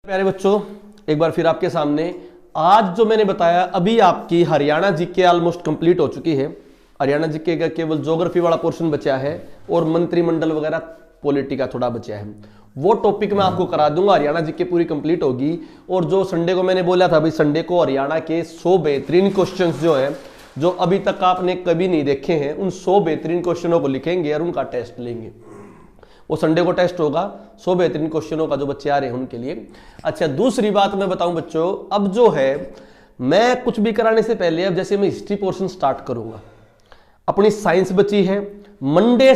प्यारे बच्चों, एक बार फिर आपके सामने आज जो मैंने बताया, अभी आपकी हरियाणा जीके ऑलमोस्ट कंप्लीट हो चुकी है। हरियाणा जीके का केवल ज्योग्राफी वाला पोर्शन बचा है और मंत्रिमंडल वगैरह पॉलिटी का थोड़ा बचा है। वो टॉपिक मैं आपको करा दूंगा। हरियाणा जीके पूरी कंप्लीट होगी। और जो संडे को मैंने बोला था भाई, संडे को हरियाणा के 100 बेहतरीन क्वेश्चंस जो है, जो अभी तक आपने कभी नहीं देखे हैं, उन 100 बेहतरीन क्वेश्चनों को लिखेंगे और उनका टेस्ट लेंगे। वो संडे को टेस्ट होगा 100 बेहतरीन क्वेश्चनों का, जो बच्चे आ रहे हैं उनके लिए। अच्छा, दूसरी बात मैं बताऊं बच्चों, अब जो है मैं कुछ भी कराने से पहले, अब जैसे मैं हिस्ट्री पोर्शन स्टार्ट करूंगा, अपनी साइंस बची है। मंडे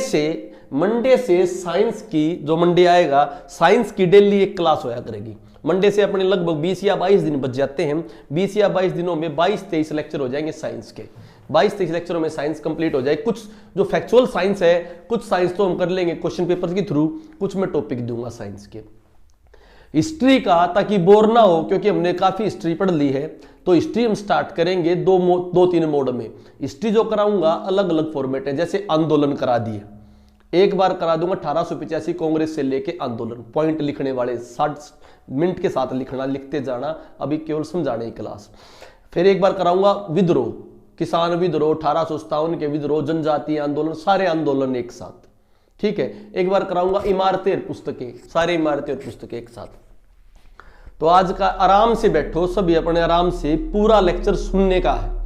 से साइंस की, जो मंडे आएगा साइंस की डेली एक क्लास होया करेगी। मंडे से अपने लगभग 20 या 22 दिन बच जाते हैं। 20 या 22 दिनों में 22-23 लेक्चर हो जाएंगे साइंस के। 22-23 लेक्चरों में साइंस कंप्लीट हो जाए। कुछ जो फैक्चुअल साइंस है, कुछ साइंस तो हम कर लेंगे क्वेश्चन पेपर के थ्रू, कुछ मैं टॉपिक दूंगा साइंस के। हिस्ट्री का, ताकि बोर ना हो, क्योंकि हमने काफी हिस्ट्री पढ़ ली है, तो हिस्ट्री हम स्टार्ट करेंगे 2-3 मोड में। हिस्ट्री जो कराऊंगा अलग अलग फॉर्मेट है। जैसे आंदोलन करा दिए, एक बार करा दूंगा 1885 कांग्रेस से लेके आंदोलन, पॉइंट लिखने वाले 60 मिनट के साथ लिखना, लिखते जाना, अभी केवल समझाने की क्लास। फिर एक बार कराऊंगा विद्रोह, किसान विद्रोह, 1857 के विद्रोह, जनजातीय आंदोलन, सारे आंदोलन एक साथ, ठीक है। एक बार कराऊंगा इमारतें और पुस्तकें, सारे इमारतें और पुस्तकें एक साथ। तो आज का आराम से बैठो सभी, अपने आराम से पूरा लेक्चर सुनने का है।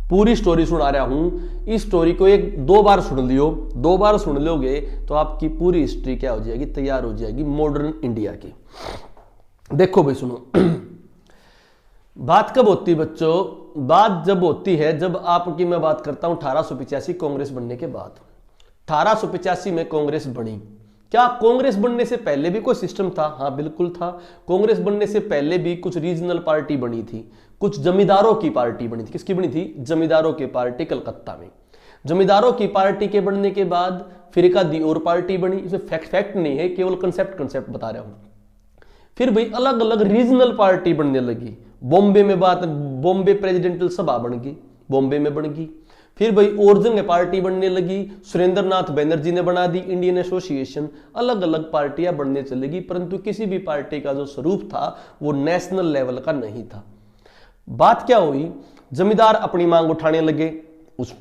पूरी स्टोरी सुना रहा हूं, इस स्टोरी को 1-2 बार सुन लियो। 2 बार सुन लोगे तो आपकी पूरी हिस्ट्री क्या हो जाएगी, तैयार हो जाएगी मॉडर्न इंडिया की। देखो भाई, सुनो। बात कब होती है बच्चों? बात जब होती है, जब आपकी मैं बात करता हूं 1885 कांग्रेस बनने के बाद। 1885 में कांग्रेस बनी। क्या कांग्रेस बनने से पहले भी कोई सिस्टम था? हाँ, बिल्कुल था। कांग्रेस बनने से पहले भी कुछ रीजनल पार्टी बनी थी, कुछ जमींदारों की पार्टी बनी थी। किसकी बनी थी? जमींदारों की पार्टी, कलकत्ता में। जमींदारों की पार्टी के बनने के बाद फिर एक आधी और पार्टी बनी। इसमें फैक्ट नहीं है, केवल कंसेप्ट बता रहा हूं। फिर भाई अलग अलग रीजनल पार्टी बनने लगी। बॉम्बे में बॉम्बे प्रेसिडेंटल सभा बन गई, बॉम्बे में बन गई। फिर भाई और जगह पार्टी बनने लगी। सुरेंद्र नाथ बैनर्जी ने बना दी इंडियन एसोसिएशन। अलग अलग पार्टियां बनने चलेगी, परंतु किसी भी पार्टी का जो स्वरूप था वो नेशनल लेवल का नहीं था। बात क्या हुई? जमींदार अपनी मांग उठाने लगे,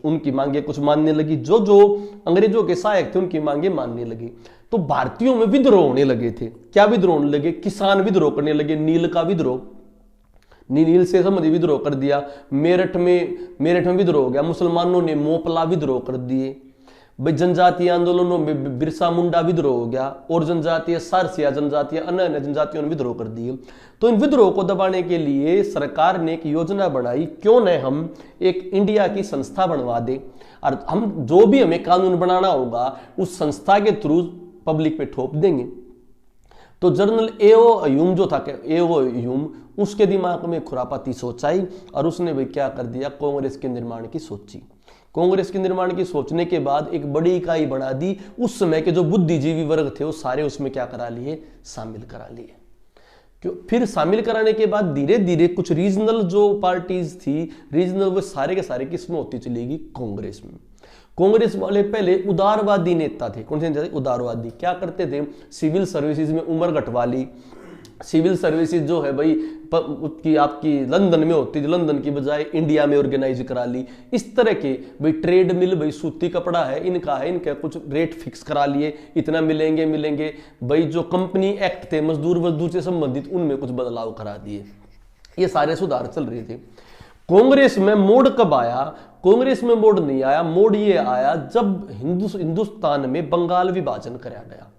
उनकी मांगे कुछ मानने लगी। जो अंग्रेजों के सहायक थे उनकी मांगे मानने लगी। तो भारतीयों में विद्रोह होने लगे थे। क्या विद्रोह होने लगे? किसान विद्रोह करने लगे। नील का विद्रोह, नील से संबंधित विद्रोह कर दिया। मेरठ में विद्रोह हो गया। मुसलमानों ने मोपला विद्रोह कर दिए। भाई जनजातीय आंदोलनों में बिरसा मुंडा विद्रोह हो गया। और जनजातीय सारसिया जनजातीय, अन्य जनजातियों ने विद्रोह कर दिए। तो इन विद्रोह को दबाने के लिए सरकार ने एक योजना बनाई, क्यों न हम एक इंडिया की संस्था बनवा दें, और हम जो भी हमें कानून बनाना होगा उस संस्था के थ्रू पब्लिक पे थोप देंगे। तो जनरल एओ ह्यूम जो था, एओ ह्यूम, उसके दिमाग में खुरापाती सोच आई और उसने भाई क्या कर दिया, कांग्रेस के निर्माण की सोची। कांग्रेस के निर्माण की सोचने के बाद एक बड़ी इकाई बना दी। उस समय के जो बुद्धिजीवी वर्ग थे वो सारे उसमें क्या करा लिए, शामिल करा लिए। क्यों? फिर शामिल कराने के बाद धीरे धीरे कुछ रीजनल जो पार्टीज थी, रीजनल, वो सारे के सारे किस्में होती चलेगी कांग्रेस में। कांग्रेस वाले पहले उदारवादी नेता थे। कौन से? उदारवादी। क्या करते थे? सिविल सर्विसेज में उम्र घटवा ली। सिविल सर्विसेज जो है भाई उसकी आपकी लंदन में होती थी, लंदन की बजाय इंडिया में ऑर्गेनाइज करा ली। इस तरह के भाई ट्रेड मिल, भाई सूती कपड़ा है इनका कुछ रेट फिक्स करा लिए, इतना मिलेंगे। भाई जो कंपनी एक्ट थे मजदूर से संबंधित, उनमें कुछ बदलाव करा दिए। ये सारे सुधार चल रहे थे। कांग्रेस में मोड़ कब आया? कांग्रेस में मोड़ नहीं आया। मोड़ ये आया जब हिंदुस्तान में बंगाल विभाजन कराया गया।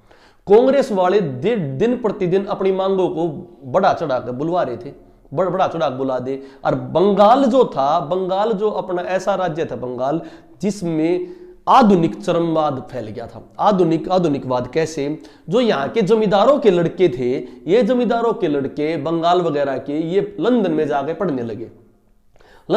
कांग्रेस वाले दिन प्रतिदिन अपनी मांगों को बढ़ा चढ़ा कर बुलवा रहे थे, बढ़ा चढ़ा बुला दे। और बंगाल जो था, बंगाल जो अपना ऐसा राज्य था बंगाल, जिसमें आधुनिक चरमवाद फैल गया था। आधुनिकवाद कैसे? जो यहाँ के जमींदारों के लड़के थे, ये जमींदारों के लड़के बंगाल वगैरह के, ये लंदन में जाके पढ़ने लगे। तो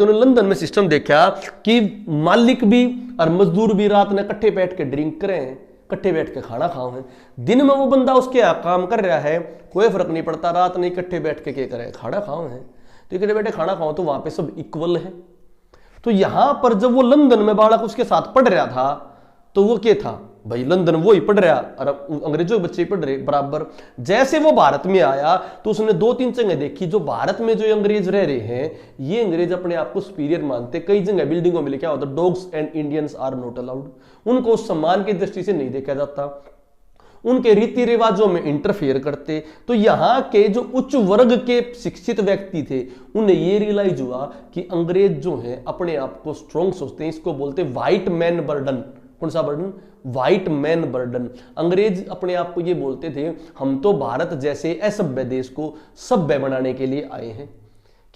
उन्होंने लंदन में सिस्टम देखा कि मालिक भी और मजदूर भी रात में इकट्ठे बैठ के ड्रिंक करें, इकट्ठे बैठ के खाना खाओ हैं। दिन में वो बंदा उसके यहाँ काम कर रहा है, कोई फर्क नहीं पड़ता। रात में इकट्ठे बैठ के क्या करे, खाना खाओ हैं। तो इकट्ठे बैठे खाना खाओ, तो वहां पे सब इक्वल है। तो यहां पर जब वो लंदन में बालक उसके साथ पढ़ रहा था, तो वो क्या था, भाई लंदन वो ही पढ़ रहा और अंग्रेजों के बच्चे ही पढ़ रहे बराबर। जैसे वो भारत में आया तो उसने 2-3 जगह देखी, जो भारत में जो अंग्रेज रह रहे हैं ये अंग्रेज अपने आप को सुपीरियर मानते। कई जगह बिल्डिंगों में लिखा होता dogs and Indians are not allowed, उनको उस सम्मान की दृष्टि से नहीं देखा जाता, उनके रीति रिवाजों में इंटरफेयर करते। तो यहां के जो उच्च वर्ग के शिक्षित व्यक्ति थे उन्हें यह रियलाइज हुआ कि अंग्रेज जो है अपने आप को स्ट्रॉन्ग सोचते हैं, इसको बोलते व्हाइट मैन बर्डन। कौन सा बर्डन? White man burden. अंग्रेज अपने आप को ये बोलते थे हम तो भारत जैसे असभ्य देश को सभ्य बनाने के लिए आए हैं,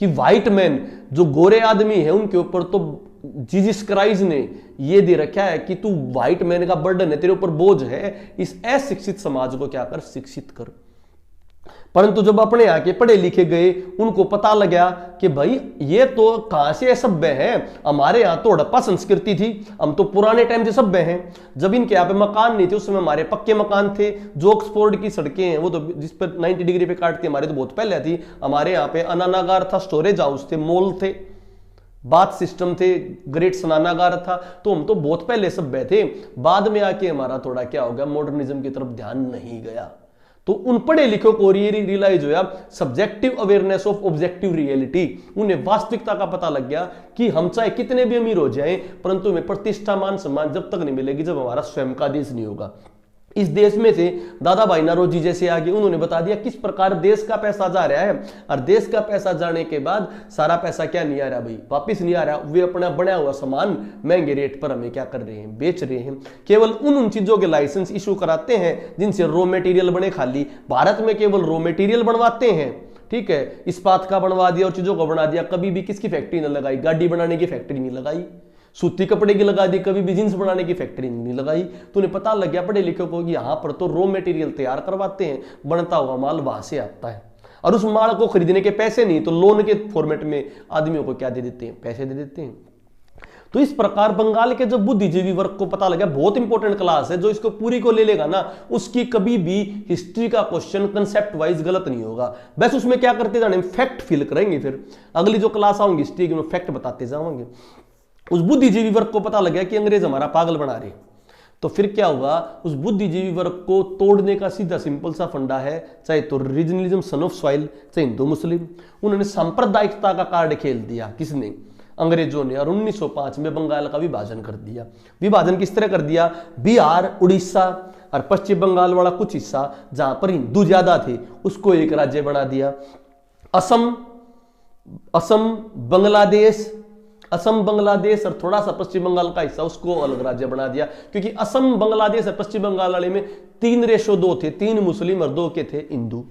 कि व्हाइट मैन जो गोरे आदमी है उनके ऊपर तो जीसस क्राइस्ट ने ये दे रखा है कि तू व्हाइट मैन का बर्डन है, तेरे ऊपर बोझ है, इस अशिक्षित समाज को क्या कर, शिक्षित कर। परंतु जब अपने यहाँ के पढ़े लिखे गए उनको पता लगा कि भाई ये तो कहां से सभ्य है, हमारे यहाँ तो हड़प्पा संस्कृति थी, हम तो पुराने टाइम से सभ्य हैं। जब इनके यहाँ पे मकान नहीं थे उस समय हमारे पक्के मकान थे, जो ऑक्सफोर्ड की सड़कें हैं वो तो जिस पर 90 डिग्री पे काटती, हमारे तो बहुत पहले थी। हमारे यहाँ पे अनानागार था, स्टोरेज हाउस थे, मॉल थे, बाथ सिस्टम थे, ग्रेट स्नानागार था, तो हम तो बहुत पहले सभ्य थे। बाद में आके हमारा थोड़ा क्या हो गया, मॉडर्निज्म की तरफ ध्यान नहीं गया। तो उन पढ़े लिखों को रियलाइज हुआ subjective awareness of objective reality, उन्हें वास्तविकता का पता लग गया कि हम चाहे कितने भी अमीर हो जाएं परंतु हमें प्रतिष्ठा मान सम्मान जब तक नहीं मिलेगी जब हमारा स्वयं का देश नहीं होगा। इस देश में से दादा भाई नौरोजी जैसे आगे उन्होंने बता दिया किस प्रकार देश का पैसा जा रहा है, और देश का पैसा जाने के बाद सारा पैसा क्या नहीं आ रहा भाई, वापिस नहीं आ रहा, वे अपना बना हुआ सामान महंगे रेट पर हमें क्या कर रहे हैं, बेच रहे हैं। केवल उन चीजों के लाइसेंस इशू कराते हैं जिनसे रॉ मटेरियल बने, खाली भारत में केवल रॉ मटेरियल बनवाते हैं, ठीक है, इस्पात का बनवा दिया और चीजों को बना दिया, कभी भी किसकी फैक्ट्री न लगाई, गाड़ी बनाने की फैक्ट्री नहीं लगाई, सूती कपड़े की लगा दी, कभी भी जींस बनाने की फैक्ट्री नहीं लगाई। तो उन्हें पता लग गया पढ़े लिखे को कि यहां पर तो रॉ मटेरियल तैयार करवाते हैं, बनता हुआ माल वहां से आता है, और उस माल को खरीदने के पैसे नहीं तो लोन के फॉर्मेट में आदमियों को क्या दे देते हैं, पैसे दे देते हैं। तो इस प्रकार बंगाल के जब बुद्धिजीवी वर्ग को पता लगा, बहुत इंपॉर्टेंट क्लास है, जो इसको पूरी को ले लेगा ना उसकी कभी भी हिस्ट्री का क्वेश्चन कंसेप्ट वाइज गलत नहीं होगा। बस उसमें क्या करते जाने, फैक्ट फिल करेंगे, फिर अगली जो क्लास आऊंगी हिस्ट्री की फैक्ट बताते जाएंगे। उस बुद्धिजीवी वर्ग को पता लगा कि अंग्रेज हमारा पागल बना रहे, तो फिर क्या हुआ, उस बुद्धिजीवी वर्ग को तोड़ने का सीधा सिंपल सा फंडा है, चाहे तो रीजनलिज्म सन ऑफ सॉइल, चाहे हिंदू मुस्लिम, उन्होंने सांप्रदायिकता का कार्ड खेल दिया, किसने, अंग्रेजों ने, और 1905 में बंगाल का विभाजन कर दिया। विभाजन किस तरह कर दिया, बिहार, उड़ीसा और पश्चिम बंगाल वाला कुछ हिस्सा जहां पर हिंदू ज्यादा थे उसको एक राज्य बना दिया। असम बांग्लादेश और थोड़ा सा पश्चिम बंगाल का हिस्सा उसको अलग राज्य बना दिया, क्योंकि असम बांग्लादेश और पश्चिम बंगाल वाले में 3:2 थे, 3 मुस्लिम और 2 के थे हिंदू,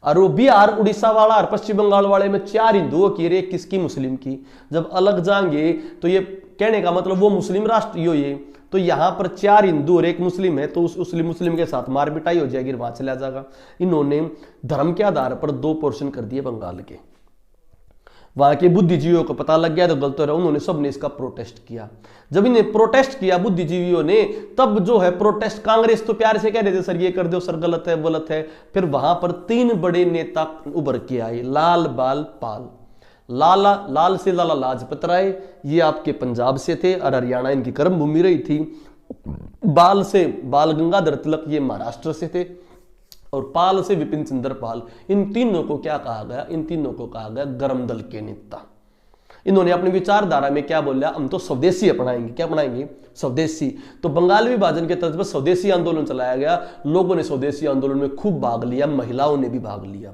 और वो बिहार उड़ीसा वाला और पश्चिम बंगाल वाले में 4 हिंदुओं की, एक किसकी, मुस्लिम की। जब अलग जाएंगे तो ये कहने का मतलब वो मुस्लिम राष्ट्र ये, तो यहां पर 4 हिंदू और 1 मुस्लिम है, तो उस मुस्लिम के साथ मार पिटाई हो जाएगी, वहां चला जाएगा। इन्होंने धर्म के आधार पर 2 पोर्शन कर दिए बंगाल के। वहां के बुद्धिजीवियों को पता लग गया तो गलत हो रहा, उन्होंने सबने इसका प्रोटेस्ट किया। जब इन्हें प्रोटेस्ट किया बुद्धिजीवियों ने, तब जो है प्रोटेस्ट, कांग्रेस तो प्यार से कह रहे थे सर ये कर दो सर, गलत है गलत है। फिर वहां पर 3 बड़े नेता उभर के आए, लाल बाल पाल। लाल से लाला लाजपत राय, ये आपके पंजाब से थे और हरियाणा इनकी कर्म भूमि रही थी। बाल से बाल गंगाधर तिलक, ये महाराष्ट्र से थे, और पाल से विपिन चंद्र पाल। इन तीनों को क्या कहा गया, इन तीनों को कहा गया गर्म दल के नेता। इन्होंने अपनी विचारधारा में क्या बोला, हम तो स्वदेशी अपनाएंगे। क्या अपनाएंगे, स्वदेशी। तो बंगाल विभाजन के तर्ज पर स्वदेशी आंदोलन चलाया गया, लोगों ने स्वदेशी आंदोलन में खूब भाग लिया, महिलाओं ने भी भाग लिया।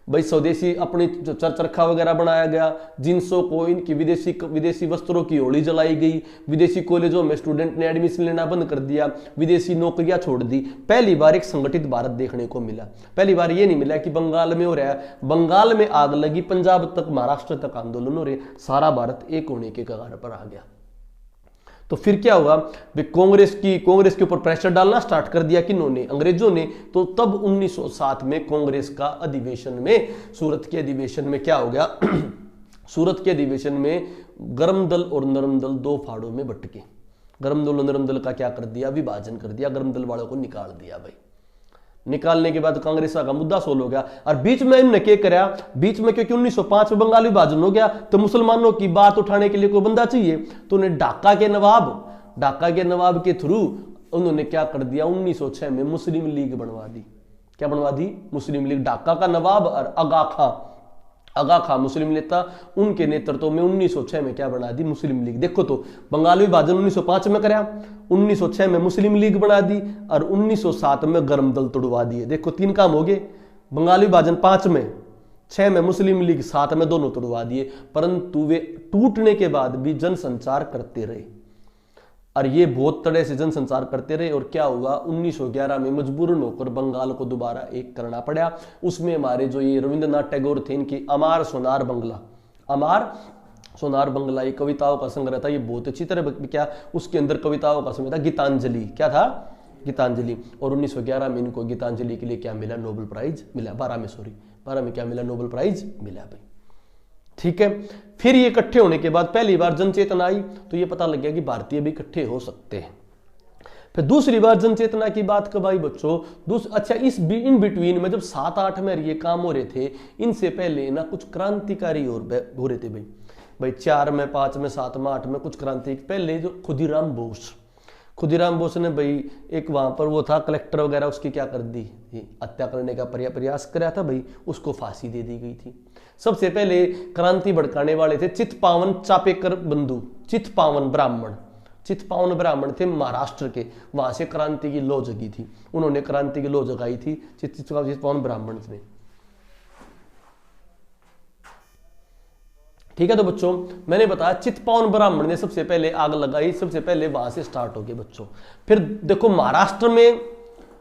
भाई स्वदेशी अपनी चरखा वगैरह बनाया गया, जिन्सों को इनकी विदेशी वस्त्रों की होली जलाई गई, विदेशी कॉलेजों में स्टूडेंट ने एडमिशन लेना बंद कर दिया, विदेशी नौकरियां छोड़ दी। पहली बार एक संगठित भारत देखने को मिला। पहली बार ये नहीं मिला कि बंगाल में हो रहा है, बंगाल में आग लगी, पंजाब तक महाराष्ट्र तक आंदोलन हो रहे, सारा भारत एक होने के कगार पर आ गया। तो फिर क्या हुआ, कांग्रेस के ऊपर प्रेशर डालना स्टार्ट कर दिया किन्होंने, अंग्रेजों ने। तो तब 1907 में कांग्रेस का अधिवेशन में, सूरत के अधिवेशन में क्या हो गया सूरत के अधिवेशन में गर्म दल और नरम दल 2 फाड़ों में बट के, गर्म दल और नरम दल का क्या कर दिया, विभाजन कर दिया, गर्म दल वालों को निकाल दिया। भाई निकालने के बाद कांग्रेस का मुद्दा सोल हो गया। और बीच में इन्होंने क्या कराया, बीच में क्योंकि 1905 में बंगाल विभाजन हो गया तो मुसलमानों की बात उठाने के लिए कोई बंदा चाहिए, तो उन्हें ढाका के नवाब के थ्रू उन्होंने क्या कर दिया, 1906 में मुस्लिम लीग बनवा दी। क्या बनवा दी? मुस्लिम लीग। ढाका का नवाब और आगा खां मुस्लिम नेता, उनके नेतृत्व में 1906 में क्या बना दी? मुस्लिम लीग। देखो तो बंगाल विभाजन 1905 में कराया, 1906 में मुस्लिम लीग बना दी और 1907 में गर्म दल तोड़वा दिए। देखो 3 काम हो गए, बंगाल विभाजन 5 में, 6 में मुस्लिम लीग, 7 में दोनों तोड़वा दिए। परंतु वे टूटने के बाद भी जनसंचार करते रहे और ये बहुत तरह से जनसंचार करते रहे। और क्या हुआ, 1911 में मजबूरन होकर बंगाल को दोबारा एक करना पड़ा। उसमें हमारे जो ये रविंद्रनाथ टैगोर थे, इनकी अमार सोनार बंगला ये कविताओं का संग्रह था। ये बहुत अच्छी तरह क्या, उसके अंदर कविताओं का संग्रह था गीतांजलि। क्या था? गीतांजलि। और 1911 में इनको गीतांजलि के लिए क्या मिला? नोबेल प्राइज मिला। 12 में क्या मिला? नोबेल प्राइज मिला भाई। ठीक है, फिर ये इकट्ठे होने के बाद पहली बार जनचेतना आई, तो ये पता लग गया कि भारतीय भी इकट्ठे हो सकते हैं। फिर दूसरी बार जनचेतना की बात कब आई बच्चों? अच्छा, इन बिटवीन में जब 7-8 में ये काम हो रहे थे, इनसे पहले ना कुछ क्रांतिकारी और हो रहे थे भाई 4 में, 5 में, 7 में, 8 में कुछ क्रांति। पहले जो खुदीराम बोस ने भाई एक वहां पर वो था कलेक्टर वगैरह, उसकी क्या कर दी? हत्या करने का प्रयास कराया था भाई, उसको फांसी दे दी गई थी। सबसे पहले क्रांति भड़काने वाले थे चित्पावन चापेकर बंधु, चित्पावन ब्राह्मण थे महाराष्ट्र के, वहां से क्रांति की लौ जगी थी। उन्होंने क्रांति की लौ जगाई थी चित्पावन ब्राह्मण ने। ठीक है, तो बच्चों मैंने बताया चित्पावन ब्राह्मण ने सबसे पहले आग लगाई, सबसे पहले वहां से स्टार्ट हो गए बच्चों। फिर देखो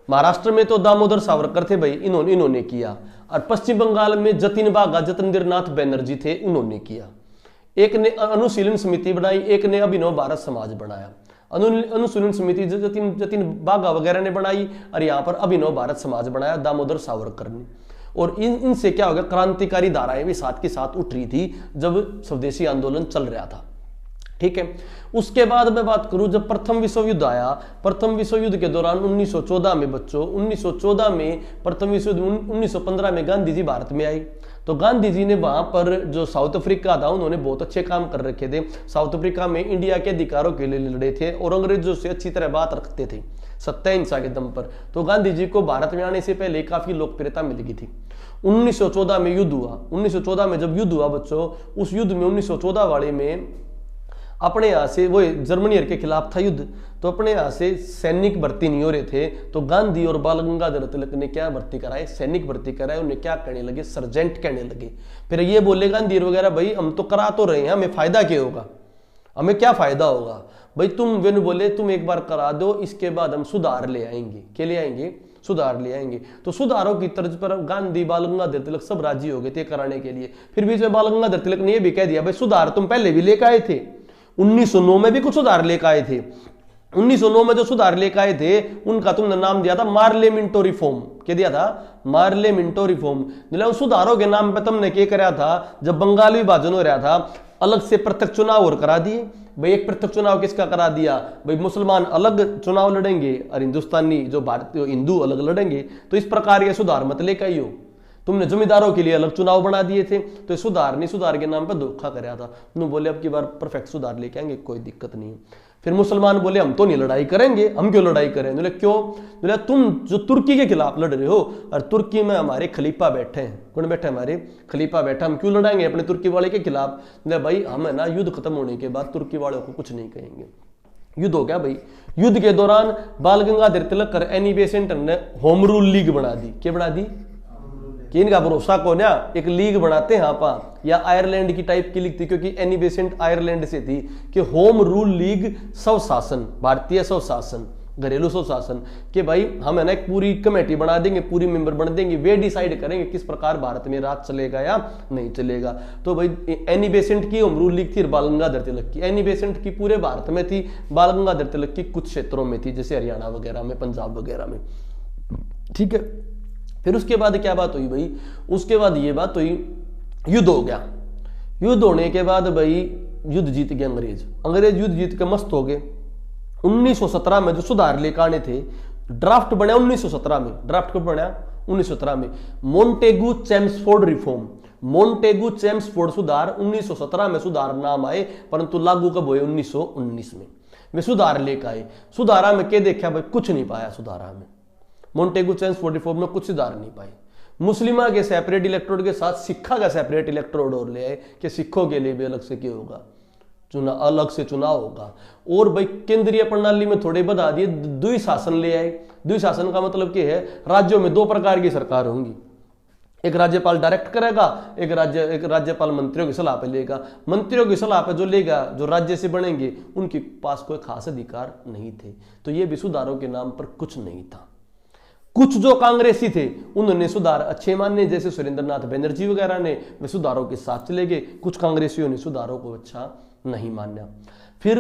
महाराष्ट्र में तो दामोदर सावरकर थे भाई, इन्होंने किया। और पश्चिम बंगाल में जतिन बागा जतेंद्रनाथ बैनर्जी थे, उन्होंने किया। एक ने अनुशीलन समिति बनाई, एक ने अभिनव भारत समाज बनाया। अनुशीलन समिति जतिन बागा वगैरह ने बनाई और यहाँ पर अभिनव भारत समाज बनाया दामोदर सावरकर ने। और इनसे क्या हो गया, क्रांतिकारी धाराएं भी साथ के साथ उठ रही थी जब स्वदेशी आंदोलन चल रहा था। ठीक है, उसके बाद मैं बात करूं, जब प्रथम विश्व युद्ध आया, प्रथम विश्व युद्ध के दौरान 1914 में बच्चों, 1914 में प्रथम विश्व युद्ध, 1915 में गांधी जी भारत में आए। तो गांधी जी ने वहां पर जो साउथ अफ्रीका था, उन्होंने बहुत अच्छे काम कर रखे थे। साउथ अफ्रीका में इंडिया के अधिकारों के लिए लड़े थे और अंग्रेजों से अच्छी तरह बात रखते थे सत्य हिंसा के दम पर। तो गांधी जी को भारत में आने से पहले काफी लोकप्रियता मिल गई थी। 1914 में युद्ध हुआ। 1914 में जब युद्ध हुआ बच्चों, उस युद्ध में 1914 वाले में अपने यहाँ से, वो जर्मनी के खिलाफ था युद्ध, तो अपने यहाँ से सैनिक भर्ती नहीं हो रहे थे। तो गांधी और बाल गंगाधर तिलक ने क्या भर्ती कराए? सैनिक भर्ती कराए। उन्हें क्या कहने लगे? सर्जेंट कहने लगे। फिर ये बोले गांधी वगैरह, भाई हम तो करा तो रहे हैं, हमें फायदा क्या होगा? हमें क्या फायदा होगा भाई? तुम बोले तुम एक बार करा दो, इसके बाद हम सुधार ले आएंगे। क्या ले आएंगे? सुधार ले आएंगे। तो सुधारों की तर्ज पर गांधी बाल गंगाधर तिलक सब राजी हो गए थे कराने के लिए। फिर बीच में बाल गंगाधर तिलक ने यह भी कह दिया, भाई सुधार तुम पहले भी लेकर आए थे, 1909 में भी कुछ सुधार लेकर आए थे। 1909 में जो सुधार लेकर आए थे उनका तुमने नाम दिया था मार्ले मिंटो रिफॉर्म। क्या दिया था? Morley Minto reform. मतलब चुनाव के नाम पे तुमने क्या कराया था? जब बंगाल विभाजन हो रहा था, अलग से प्रत्यक्ष चुनाव और करा दिए भाई। एक प्रत्यक्ष चुनाव किसका करा दिया भाई? मुसलमान अलग चुनाव लड़ेंगे और हिंदुस्तानी जो भारतीय हिंदू अलग लड़ेंगे। तो इस प्रकार ये सुधार मत लेकर आई हो। तुमने जमींदारों के लिए अलग चुनाव बना दिए थे, तो सुधार नहीं, सुधार के नाम पर धोखा कराया था। उन्होंने बोले अब की बार परफेक्ट सुधार लेके आएंगे, कोई दिक्कत नहीं है। फिर मुसलमान बोले हम तो नहीं लड़ाई करेंगे, हम क्यों लड़ाई करें? बोले क्यों? बोले तुम जो तुर्की के खिलाफ लड़ रहे हो और तुर्की में हमारे खलीफा बैठे हैं। कौन बैठे? हमारे खलीफा बैठा, हम क्यों लड़ाएंगे अपने तुर्की वाले के खिलाफ? बोले भाई हम है ना, युद्ध खत्म होने के बाद तुर्की वालों को कुछ नहीं कहेंगे। युद्ध हो गया भाई। युद्ध के दौरान बाल गंगाधर तिलक और एनी बेसेंट ने होम रूल लीग बना दी। क्या बना दी? कि इनका भरोसा को ना एक लीग बनाते हैं आपा, या आयरलैंड की टाइप की लीग थी, क्योंकि एनी बेसेंट आयरलैंड से थी, कि होम रूल लीग स्वशासन, भारतीय स्वशासन, घरेलू स्वशासन, कि भाई हम है ना एक पूरी कमेटी बना देंगे, पूरी मेंबर बना देंगे, वे डिसाइड करेंगे किस प्रकार भारत में राज चलेगा या नहीं चलेगा। तो भाई एनी बेसेंट की होम रूल लीग थी, बाल गंगाधर तिलक की। एनी बेसेंट की पूरे भारत में थी, बाल गंगाधर तिलक की कुछ क्षेत्रों में थी, जैसे हरियाणा वगैरह में, पंजाब वगैरह में। ठीक है, फिर उसके बाद क्या बात हुई भाई? उसके बाद ये बात हुई, युद्ध हो गया। युद्ध होने के बाद भाई युद्ध जीत गए अंग्रेज युद्ध जीत के मस्त हो गए। 1917 में जो सुधार लेकर आने थे, ड्राफ्ट बना 1917 में। ड्राफ्ट कब बना? 1917 में। Montagu Chelmsford reform, Montagu Chelmsford सुधार 1917 में सुधार नाम आए, परंतु लागू कब हुए? 1919 में। वे सुधार लेकर आए। सुधारा में क्या देखा भाई, कुछ नहीं पाया सुधारा में। मोंटेगू चेंज 44 में कुछ सुधार नहीं पाए। मुस्लिमा के सेपरेट इलेक्ट्रोड के साथ सिक्खा का सेपरेट इलेक्ट्रोड और ले आए कि सिखों के लिए भी अलग से क्या होगा, अलग से चुनाव होगा। और भाई केंद्रीय प्रणाली में थोड़े बढ़ा दिए, द्विशासन ले आए। द्विशासन का मतलब क्या है, राज्यों में 2 प्रकार की सरकार होंगी, एक राज्यपाल डायरेक्ट करेगा, एक राज्यपाल मंत्रियों की सलाह पे लेगा। मंत्रियों की सलाह पे जो लेगा, जो राज्य से बनेंगे, उनके पास कोई खास अधिकार नहीं थे। तो ये भी सुधारों के नाम पर कुछ नहीं था। कुछ जो कांग्रेसी थे उन्होंने सुधार अच्छे माने, जैसे सुरेंद्रनाथ बनर्जी वगैरह ने, वे सुधारों के साथ चले गए। कुछ कांग्रेसियों ने सुधारों को अच्छा नहीं माना। फिर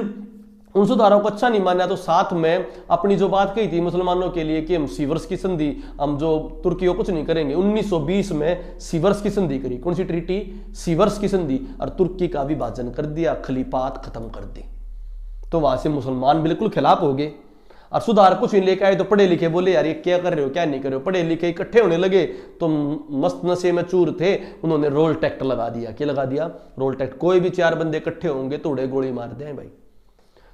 उन सुधारों को अच्छा नहीं माना तो साथ में अपनी जो बात कही थी मुसलमानों के लिए कि हम सीवर्स की संधि, हम जो तुर्की को कुछ नहीं करेंगे, 1920 में सीवर्स की संधि करी। कौन सी ट्रीटी? सीवर्स की संधि। और तुर्की का विभाजन कर दिया, खलीफात खत्म कर दी। तो वहां से मुसलमान बिल्कुल खिलाफ हो गए। और सुधार कुछ नहीं लेकर आए तो पढ़े लिखे बोले यार ये क्या कर रहे हो, क्या नहीं कर रहे हो। पढ़े लिखे इकट्ठे होने लगे तो मस्त नशे में चूर थे, उन्होंने रोल टैक्ट लगा दिया। क्या लगा दिया? Rowlatt act. कोई भी 4 बंदे इकट्ठे होंगे तो उड़े गोली मार दें भाई।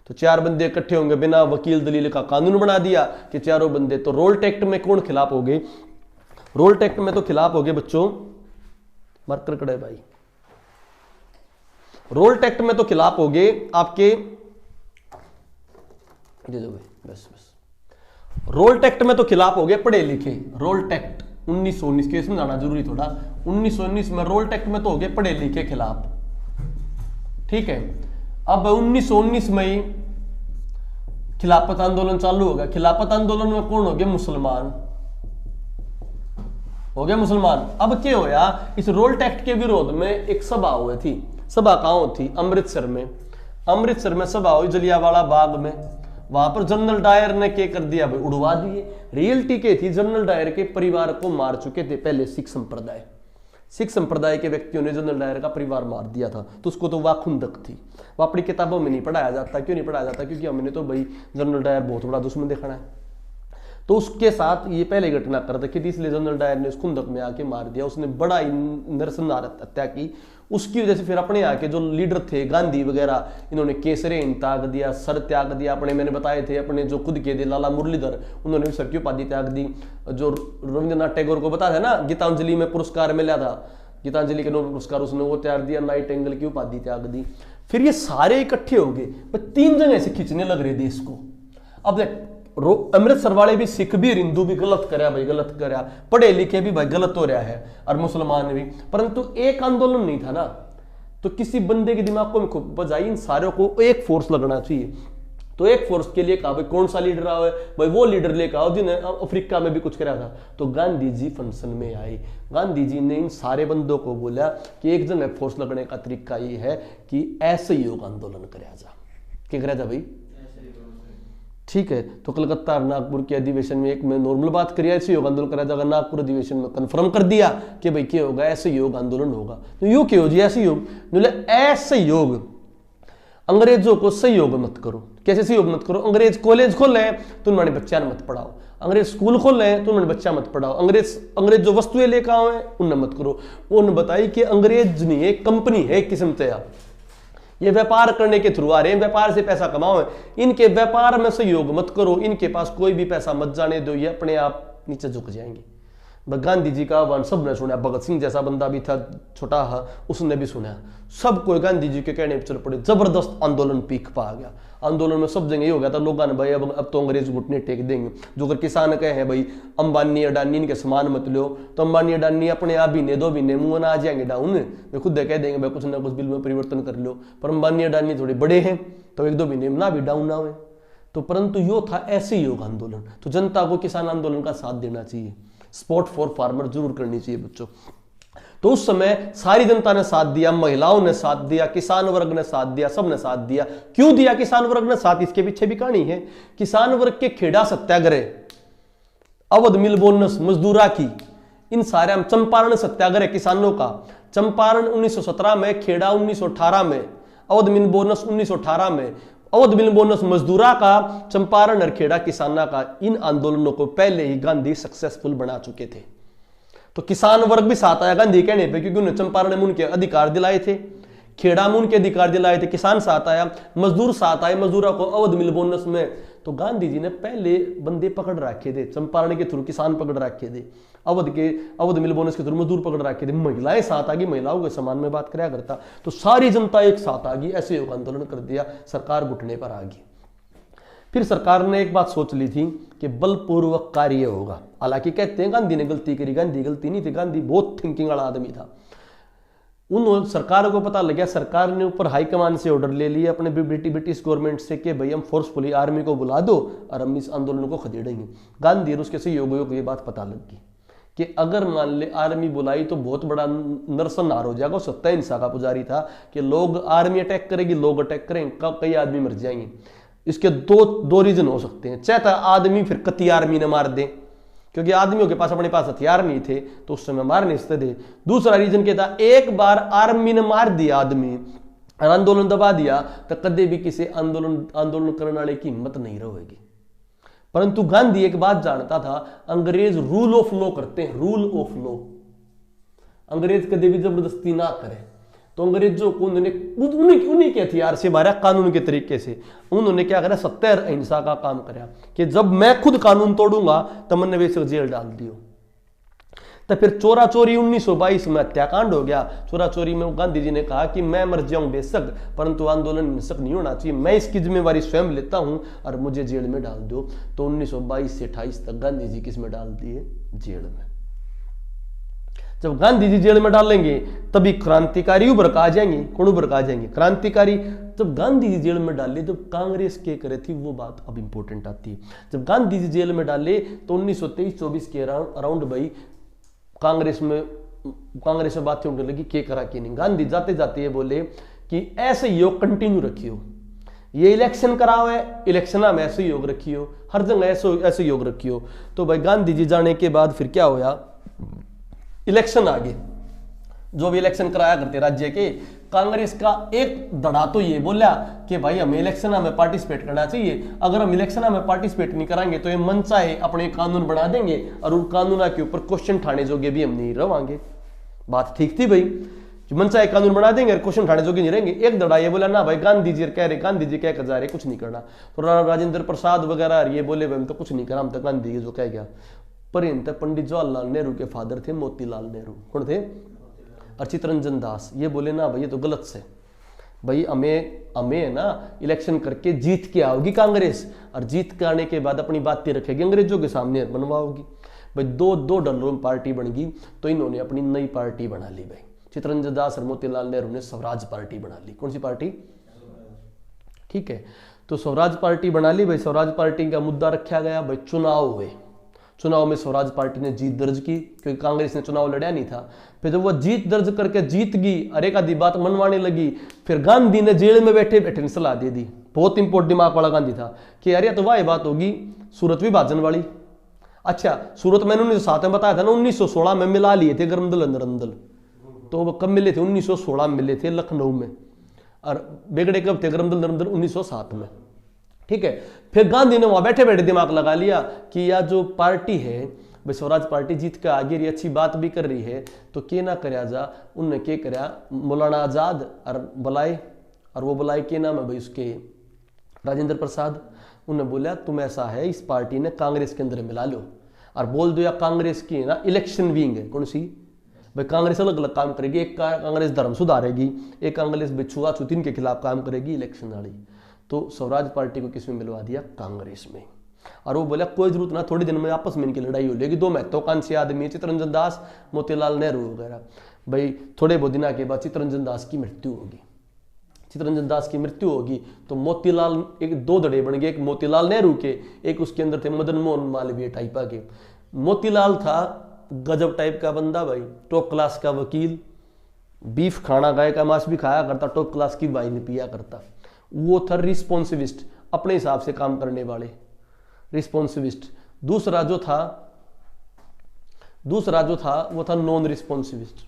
तो 4 बंदे इकट्ठे होंगे, बिना वकील दलील का कानून बना दिया कि चारों बंदे। तो रोल टैक्ट में कौन खिलाफ हो गए? रोल टैक्ट में तो खिलाफ हो गए बच्चों, मार्कर कड़े भाई, रोल टैक्ट में तो खिलाफ हो गए आपके, दे दो भाई, बस बस। रोल टैक्ट में तो खिलाफ हो गए पढ़े लिखे। रोल टैक्ट 1919 के, इसमें जाना जरूरी थोड़ा। 1919 में रोल टैक्ट में तो हो गए पढ़े लिखे खिलाफ, ठीक है। अब 1919 में ही खिलाफत आंदोलन चालू हो गया। खिलाफत आंदोलन में कौन हो गए? मुसलमान हो गए, मुसलमान। अब क्या होया, इस रोल टैक्ट के विरोध में एक सभा हुई थी। सभा कहां थी? अमृतसर में। अमृतसर में सभा हुई, जलियांवाला बाग में। वहां पर जनरल डायर ने क्या कर दिया भाई? उड़वा दिए। रियलिटी क्या थी? जनरल डायर के परिवार को मार चुके थे पहले सिख संप्रदाय। सिख संप्रदाय के व्यक्तियों ने जनरल डायर का परिवार मार दिया था, तो उसको तो वाखुंदक थी। वो अपनी किताबों में नहीं पढ़ाया जाता। क्यों नहीं पढ़ाया जाता? क्योंकि हमने तो भाई जनरल डायर बहुत बड़ा दुश्मन देखना है। तो उसके साथ ये पहले घटना कर रखी थी, इसलिए जनरल डायर ने उस खुंदक में आके मार दिया। उसने बड़ा ही नरसंहार हत्या की। उसकी वजह से फिर अपने यहाँ के जो लीडर थे, गांधी वगैरह, इन्होंने केसरे त्याग दिया, सर त्याग दिया अपने। मैंने बताए थे अपने जो खुद के थे लाला मुरलीधर, उन्होंने भी सर की उपाधि त्याग दी। जो रविंद्रनाथ टैगोर को बताया था ना, गीतांजलि में पुरस्कार मिला था, गीतांजलि के नोबेल पुरस्कार, उसने वो त्याग दिया, नाइटिंगेल की उपाधि त्याग दी। फिर ये सारे इकट्ठे हो गए, 3 जगह से खींचने लग रहे देश को। अब देख, अमृतसर वाले भी, सिख भी, हिंदू भी गलत कराया भाई, गलत कराया। पढ़े लिखे भी भाई गलत हो रहा है, और मुसलमान भी। परंतु एक आंदोलन नहीं था ना, तो किसी बंदे के दिमाग को बजाई इन सारों को एक फोर्स लगना चाहिए। तो एक फोर्स के लिए कहा भाई कौन सा लीडर आओ भाई, वो लीडर लेकर आओ जिन्हें अफ्रीका में भी कुछ कराया था। तो गांधी जी फंक्शन में आए। गांधी जी ने इन सारे बंदों को बोला कि एक जगह फोर्स लगने का तरीका ये है कि ऐसे योग आंदोलन कराया जा। क्या कराया जा भाई? ठीक है। तो कलकत्ता और नागपुर के अधिवेशन में एक में नॉर्मल बात करिए, ऐसे योग आंदोलन कराया जाएगा। नागपुर अधिवेशन में कंफर्म कर दिया कि भाई क्या होगा, ऐसे योग आंदोलन होगा। तो योग क्या हो जी? ऐसे योग, ऐसे योग। अंग्रेजों को सहयोग मत करो। कैसे सहयोग मत करो? अंग्रेज कॉलेज खोल रहे हैं तो उन्होंने बच्चा मत पढ़ाओ। अंग्रेज स्कूल खोल रहे हैं तो उन्होंने बच्चा मत पढ़ाओ। अंग्रेज जो वस्तुएं लेकर आए उन्हें मत करो। उन्होंने बताई कि अंग्रेज नहीं, एक कंपनी है, एक किस्म से ये व्यापार करने के थ्रू आ रहे हैं, व्यापार से पैसा कमाओ। इनके व्यापार में सहयोग मत करो, इनके पास कोई भी पैसा मत जाने दो, ये अपने आप नीचे झुक जाएंगे। गांधी जी का आह्वान सबने सुना। भगत सिंह जैसा बंदा भी था छोटा, उसने भी सुना। सब कोई गांधी जी के कहने पर चल पड़े। जबरदस्त आंदोलन पीक पा गया। आंदोलन में सब जगह ये हो गया था, लोगों ने भाई अब तो अंग्रेज घुटने टेक देंगे। जो अगर किसान कहे हैं भाई अंबानी अडानी इनके सामान मत लो, तो अंबानी अडानी अपने आप भी ने 2 महीने मुंह ना आ जाएंगे डाउन। वे खुद कह देंगे भाई कुछ ना कुछ बिल में परिवर्तन कर लो। पर अंबानी अडानी थोड़े बड़े हैं तो 1-2 महीने में ना भी डाउन ना हुए। तो परंतु यो था ऐसे योग आंदोलन। तो जनता को किसान आंदोलन का साथ देना चाहिए, सपोर्ट फॉर फार्मर जरूर करनी चाहिए बच्चों। तो उस समय सारी जनता ने साथ दिया, महिलाओं ने साथ दिया, किसान वर्ग ने साथ दिया, सबने साथ दिया। क्यों दिया किसान वर्ग ने साथ? इसके पीछे भी कहानी है। किसान वर्ग के खेड़ा सत्याग्रह, अवध मिल बोनस मजदूरा की, इन सारे चंपारण सत्याग्रह किसानों का, चंपारण 1917 में, खेड़ा 1918 में, अवध मिल बोनस 1918 में, अवध मिल बोनस मजदूरा का, चंपारण और खेड़ा किसाना का। इन आंदोलनों को पहले ही गांधी सक्सेसफुल बना चुके थे। तो किसान वर्ग भी साथ आया गांधी कहने पे, क्योंकि उन्हें चंपारण में उनके अधिकार दिलाए थे। खेड़ा में उनके अधिकार दिलाए थे, किसान साथ आया, मजदूर साथ आए, मजदूरों को अवध मिल बोनस में। तो गांधी जी ने पहले बंदे पकड़ रखे थे, चंपारण के थ्रू किसान पकड़ रखे थे, अवध मिल बोनस के थ्रू मजदूर पकड़ रखे थे, महिलाएं साथ आ गई, महिलाओं के समान में बात कराया करता। तो सारी जनता एक साथ आ गई, ऐसे योग आंदोलन कर दिया, सरकार घुटने पर आ गई। फिर सरकार ने एक बात सोच ली थी कि बलपूर्वक कार्य होगा। हालांकि कहते हैं गांधी ने गलती करी, गांधी गलती नहीं थी, गांधी बहुत थिंकिंग वाला आदमी था। उन सरकार को पता लग गया, सरकार ने ऊपर हाईकमान से ऑर्डर ले लिया अपने ब्रिटिश गवर्नमेंट से कि भाई हम फोर्सफुली आर्मी को बुला दो और हम इस आंदोलन को खदेड़ेंगे। गांधी और उसके सहयोगियों को ये बात पता लग गई कि अगर मान ले आर्मी बुलाई तो बहुत बड़ा नरसंहार हो जाएगा। सत्ता हिंसा का पुजारी था कि लोग आर्मी अटैक करेगी, लोग अटैक करेंगे, कई आदमी मर जाएंगे। इसके दो रीजन हो सकते हैं, चाहे आदमी फिर कति आर्मी ने मार दे, क्योंकि आदमियों के पास अपने पास हथियार नहीं थे तो उस समय मार नहीं सकते थे। दूसरा रीजन क्या था, एक बार आर्मी ने मार दिया आदमी और आंदोलन दबा दिया तो कदे भी किसी आंदोलन करने वाले की हिम्मत नहीं रहेगी। परंतु गांधी एक बात जानता था, अंग्रेज रूल ऑफ लॉ करते हैं, रूल ऑफ लॉ। अंग्रेज कदे भी जबरदस्ती ना करे। तो अंग्रेजों को उन्हीं के हथियार से मारा, कानून के तरीके से। उन्होंने क्या करा, सत्य अहिंसा का काम करा कि जब मैं खुद कानून तोड़ूंगा तो मैंने बेशक जेल डाल दियो। तो फिर चोरा चोरी 1922 में हत्याकांड हो गया। चोरा चोरी में गांधी जी ने कहा कि मैं मर जाऊं बेशक, परंतु आंदोलन हिंसक नहीं होना चाहिए, मैं इसकी जिम्मेवारी स्वयं लेता हूं और मुझे जेल में डाल दो। तो 1922 से 28 तक गांधी जी किस में डाल दिए, जेल में। जब गांधी जी जेल में डालेंगे तभी क्रांतिकारी उभर का आ जाएंगे। कौन उभर का आ जाएंगे, क्रांतिकारी। जब गांधी जी जेल में डाले, जब कांग्रेस के करे थी वो बात अब इंपॉर्टेंट आती है। जब गांधी जी जेल में डाले तो 1923-24 के अराउंड भाई कांग्रेस में बातें उठने लगी, के करा के नहीं। गांधी जाते जाते ये बोले कि ऐसे योग कंटिन्यू रखियो, ये इलेक्शन कराओ है, इलेक्शन में ऐसे योग रखियो, हर जगह ऐसे योग रखियो। तो भाई गांधी जी जाने के बाद फिर क्या होया, इलेक्शन आ गए। जो भी इलेक्शन कराया करते राज्य के, कांग्रेस का एक धड़ा तो ये बोला कि भाई हमें इलेक्शन में पार्टिसिपेट करना चाहिए, अगर हम इलेक्शन में पार्टिसिपेट नहीं कराएंगे तो ये मन चाहे अपने कानून बना देंगे और उन कानूनों के ऊपर क्वेश्चन ठाने जोगे भी हम नहीं रवांगे। बात ठीक थी भाई, मन चाहे कानून बना देंगे और क्वेश्चन ठाने जोगे नहीं रहेंगे। एक धड़ा ये बोला ना भाई गांधी जी कह रहे, गांधी जी कह कर जा रहे कुछ नहीं करना। तो राजेंद्र प्रसाद वगैरह ये बोले भाई हम तो कुछ नहीं करा, हम तो गांधी जी जो कह गया। पर पंडित जवाहरलाल नेहरू के फादर थे मोतीलाल नेहरू। कौन थे, और चित्तरंजन दास। ये बोले ना भाई ये तो गलत से, भाई हमें ना इलेक्शन करके जीत के आओगी कांग्रेस, और जीत के आने के बाद अपनी बातें रखेगी, अंग्रेजों के सामने बनवाओगी। भाई दो डलों में पार्टी बन गई। तो इन्होंने अपनी नई पार्टी बना ली भाई, चित्तरंजन दास और मोतीलाल नेहरू ने स्वराज पार्टी बना ली। कौन सी पार्टी, ठीक है। तो स्वराज पार्टी बना ली भाई। स्वराज पार्टी का मुद्दा रखा गया भाई चुनाव हुए, चुनाव में स्वराज पार्टी ने जीत दर्ज की क्योंकि कांग्रेस ने चुनाव लड़ा नहीं था। फिर जब वो जीत दर्ज करके जीत गई, और एक आधी बात मनवाने लगी, फिर गांधी ने जेल में बैठे बैठे सलाह दे दी। बहुत इंपोर्टेंट दिमाग वाला गांधी था कि यार ये तो वह बात होगी सूरत विभाजन वाली। अच्छा, सूरत मैंने 1907 में बताया था ना, 1916 में मिला लिए थे गरमदल नरमदल। तो वो कब मिले थे, 1916 में मिले थे लखनऊ में, और बेगड़े कब थे, गरमदल नरमदल 1907 में, ठीक है। फिर गांधी ने वहां बैठे बैठे दिमाग लगा लिया कि यह जो पार्टी है भाई स्वराज पार्टी जीत के आगे रही, अच्छी बात भी कर रही है, तो के ना करया जा। उनने के करया, मौलाना आजाद और बुलाए, और वो बुलाए के नाम है भाई उसके राजेंद्र प्रसाद। उन्हें बोला तुम ऐसा है इस पार्टी ने कांग्रेस के अंदर मिला लो, और बोल दो या कांग्रेस की ना इलेक्शन विंग है। कौन सी भाई, कांग्रेस अलग अलग काम करेगी, एक कांग्रेस धर्म सुधारेगी, एक कांग्रेस छुआछूत के खिलाफ काम करेगी, इलेक्शन वाली। तो स्वराज पार्टी को किसमें मिलवा दिया, कांग्रेस में। और वो बोला कोई जरूरत ना, थोड़ी दिन में आपस में इनकी लड़ाई हो लेगी। दो महत्वाकांक्षी आदमी है, चित्तरंजन दास, मोतीलाल नेहरू वगैरह। भाई थोड़े बहुत दिन के बाद चित्तरंजन दास की मृत्यु होगी। चित्तरंजन दास की मृत्यु होगी तो मोतीलाल, एक दो धड़े बन गए, एक मोतीलाल नेहरू के, एक उसके अंदर थे मदन मोहन मालवीय टाइपा के। मोतीलाल था गजब टाइप का बंदा भाई, टॉप क्लास का वकील, बीफ खाना, गाय का मांस भी खाया करता, टॉप क्लास की वाइन पिया करता। वो था रिस्पॉन्सिविस्ट, अपने हिसाब से काम करने वाले, रिस्पॉन्सिविस्ट। दूसरा जो था वो था नॉन रिस्पॉन्सिविस्ट।